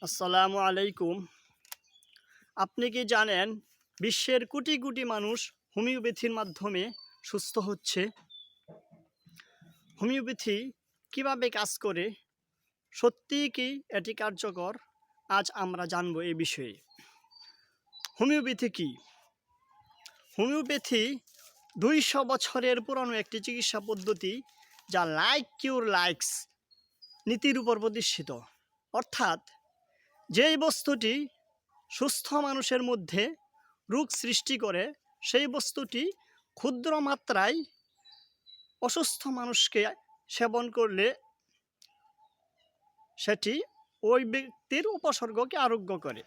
আসসালামু আলাইকুম। আপনি কি জানেন বিশ্বের কোটি কোটি মানুষ হোমিওপ্যাথির মাধ্যমে সুস্থ হচ্ছে? হোমিওপ্যাথি কিভাবে কাজ করে, সত্যিই কি এটি কার্যকর? আজ আমরা জানব এই বিষয়ে। হোমিওপ্যাথি কি? হোমিওপ্যাথি 200 বছরের পুরানো একটি চিকিৎসা পদ্ধতি, যা লাইক কিউর লাইকস নীতির উপর প্রতিষ্ঠিত। অর্থাৎ যেই বস্তুটি সুস্থ মানুষের মধ্যে রোগ সৃষ্টি করে, সেই বস্তুটি ক্ষুদ্র মাত্রায় অসুস্থ মানুষকে সেবন করলে সেটি ওই ব্যক্তির উপসর্গকে আরোগ্য করে।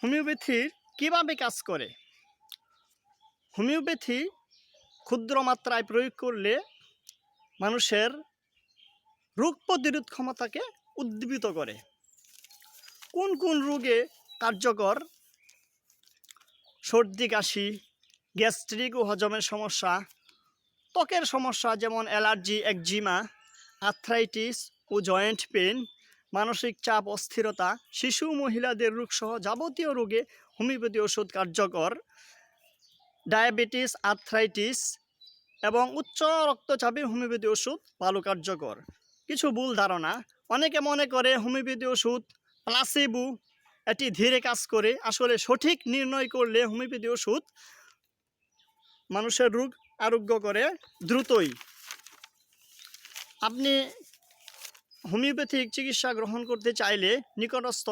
হোমিওপ্যাথির কিভাবে কাজ করে? হোমিওপ্যাথি ক্ষুদ্র মাত্রায় প্রয়োগ করলে মানুষের রোগ প্রতিরোধ ক্ষমতাকে উদ্দীপিত করে। কোন কোন রোগে কার্যকর? সর্দি কাশি, গ্যাস্ট্রিক ও হজমের সমস্যা, ত্বকের সমস্যা যেমন অ্যালার্জি, একজিমা, আর্থ্রাইটিস ও জয়েন্ট পেন, মানসিক চাপ, অস্থিরতা, শিশু মহিলাদের রোগসহ যাবতীয় রোগে হোমিওপ্যাথি ওষুধ কার্যকর। ডায়াবেটিস, আর্থ্রাইটিস এবং উচ্চ রক্তচাপে হোমিওপ্যাথি ওষুধ ভালো কার্যকর। কিছু ভুল ধারণা: অনেকে মনে করে হোমিওপ্যাথি ওষুধ প্লাসিবো, এটি ধীরে কাজ করে। আসলে সঠিক নির্ণয় করলে হোমিওপ্যাথি ওষুধ মানুষের রোগ আরোগ্য করে দ্রুতই। আপনি হোমিওপ্যাথিক চিকিৎসা গ্রহণ করতে চাইলে নিকটস্থ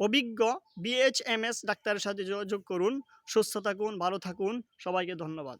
অভিজ্ঞ BHMS ডাক্তারের সাথে যোগাযোগ করুন। সুস্থ থাকুন, ভালো থাকুন। সবাইকে ধন্যবাদ।